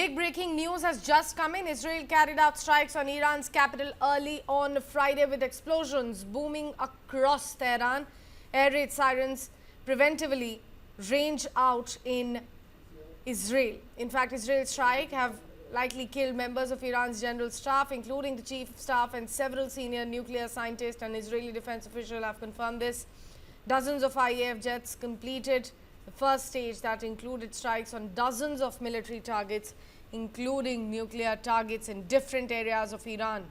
Big breaking news has just come in. Israel carried out strikes on Iran's capital early on Friday with explosions booming across Tehran. Air raid sirens preventively range out in Israel. In fact, Israel's strike have likely killed members of Iran's general staff, including the chief of staff and several senior nuclear scientists. An Israeli defense official have confirmed this. Dozens of IAF jets completed the first stage that included strikes on dozens of military targets, including nuclear targets in different areas of Iran.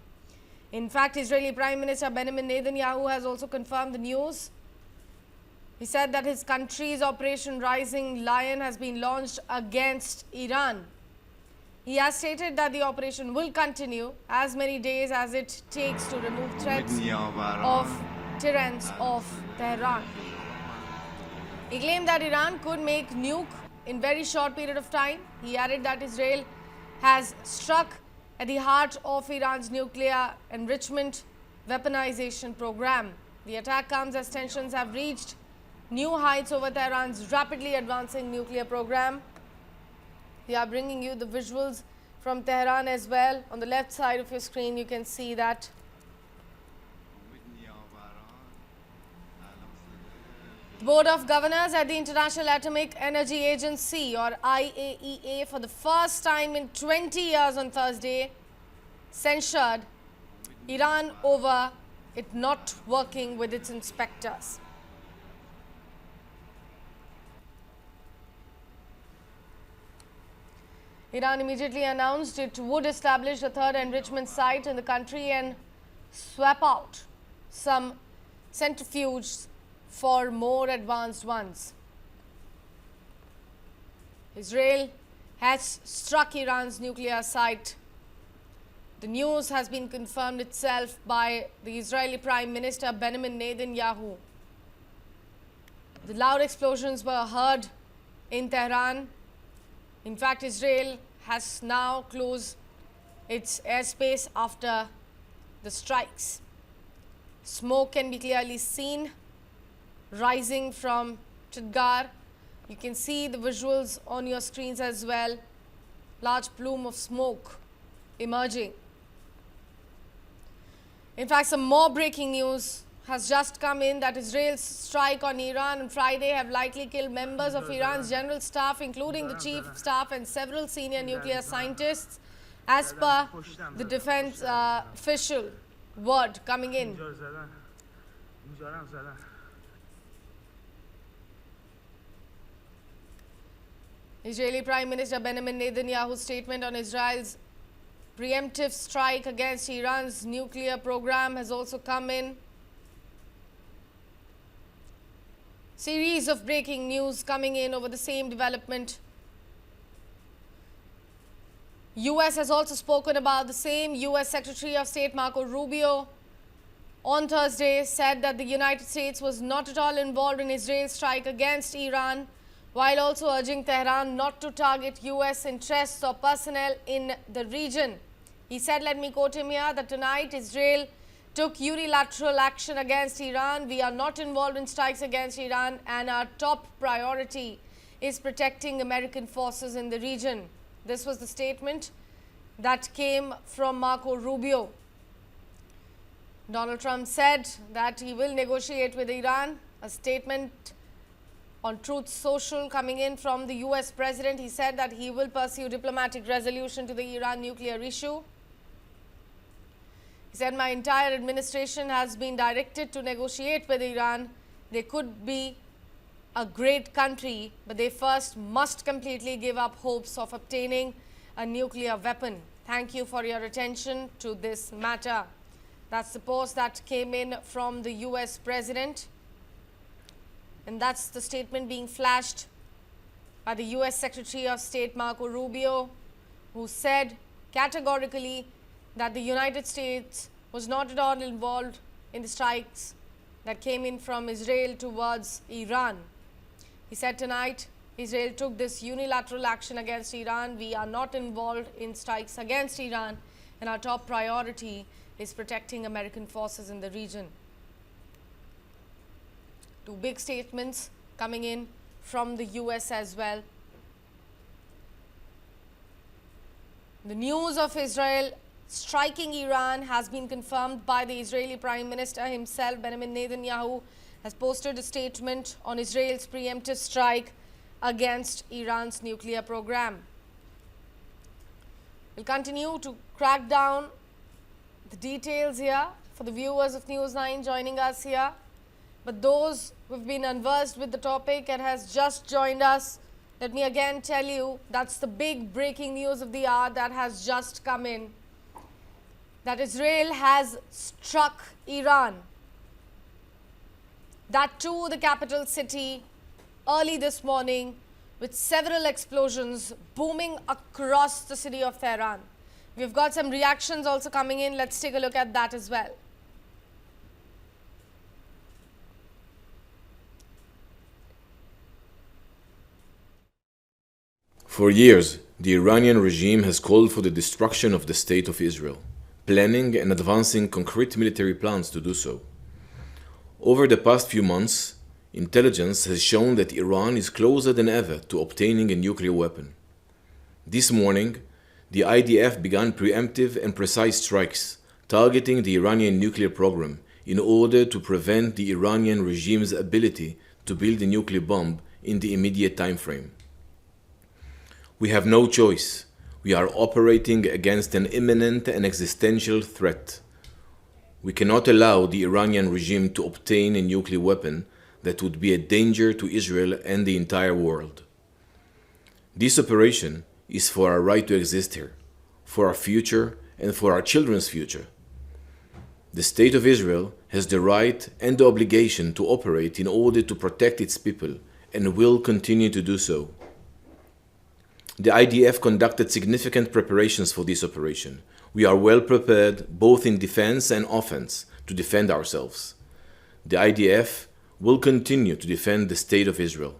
In fact, Israeli Prime Minister Benjamin Netanyahu has also confirmed the news. He said that his country's Operation Rising Lion has been launched against Iran. He has stated that the operation will continue as many days as it takes to remove threats of terrorists of Tehran. He claimed that Iran could make nuke in very short period of time. He added that Israel has struck at the heart of Iran's nuclear enrichment weaponization program. The attack comes as tensions have reached new heights over Tehran's rapidly advancing nuclear program. We are bringing you the visuals from Tehran as well. On the left side of your screen, you can see that. The Board of Governors at the International Atomic Energy Agency, or IAEA, for the first time in 20 years on Thursday, censured Iran over it not working with its inspectors. Iran immediately announced it would establish a third enrichment site in the country and swap out some centrifuges for more advanced ones. Israel has struck Iran's nuclear site. The news has been confirmed itself by the Israeli Prime Minister Benjamin Netanyahu. The loud explosions were heard in Tehran. In fact, Israel has now closed its airspace after the strikes. Smoke can be clearly seen rising from Chitgar. You can see the visuals on your screens as well. Large plume of smoke emerging. In fact, some more breaking news has just come in that Israel's strike on Iran on Friday have likely killed members of Iran's general staff, including the chief of staff and several senior nuclear scientists, as per the defense official word coming in. Israeli Prime Minister Benjamin Netanyahu's statement on Israel's preemptive strike against Iran's nuclear program has also come in. Series of breaking news coming in over the same development. US has also spoken about the same. US Secretary of State Marco Rubio on Thursday said that the United States was not at all involved in Israel's strike against Iran, while also urging Tehran not to target US interests or personnel in the region. He said, let me quote him here, that tonight Israel took unilateral action against Iran. We are not involved in strikes against Iran, and our top priority is protecting American forces in the region. This was the statement that came from Marco Rubio. Donald Trump said that he will negotiate with Iran. A statement on Truth Social coming in from the US President. He said that he will pursue diplomatic resolution to the Iran nuclear issue. He said, my entire administration has been directed to negotiate with Iran. They could be a great country, but they first must completely give up hopes of obtaining a nuclear weapon. Thank you for your attention to this matter. That's the post that came in from the US President. And that's the statement being flashed by the US Secretary of State Marco Rubio, who said categorically that the United States was not at all involved in the strikes that came in from Israel towards Iran. He said tonight Israel took this unilateral action against Iran. We are not involved in strikes against Iran, and our top priority is protecting American forces in the region. Two big statements coming in from the US as well. The news of Israel striking Iran has been confirmed by the Israeli Prime Minister himself. Benjamin Netanyahu has posted a statement on Israel's preemptive strike against Iran's nuclear program. We'll continue to crack down the details here for the viewers of News 9 joining us here. But those who've been unversed with the topic and has just joined us, let me again tell you that's the big breaking news of the hour that has just come in. That Israel has struck Iran. That too the capital city early this morning with several explosions booming across the city of Tehran. We've got some reactions also coming in. Let's take a look at that as well. For years, the Iranian regime has called for the destruction of the State of Israel, planning and advancing concrete military plans to do so. Over the past few months, intelligence has shown that Iran is closer than ever to obtaining a nuclear weapon. This morning, the IDF began preemptive and precise strikes targeting the Iranian nuclear program in order to prevent the Iranian regime's ability to build a nuclear bomb in the immediate time frame. We have no choice. We are operating against an imminent and existential threat. We cannot allow the Iranian regime to obtain a nuclear weapon that would be a danger to Israel and the entire world. This operation is for our right to exist here, for our future and for our children's future. The State of Israel has the right and the obligation to operate in order to protect its people and will continue to do so. The IDF conducted significant preparations for this operation. We are well prepared both in defense and offense to defend ourselves. The IDF will continue to defend the State of Israel.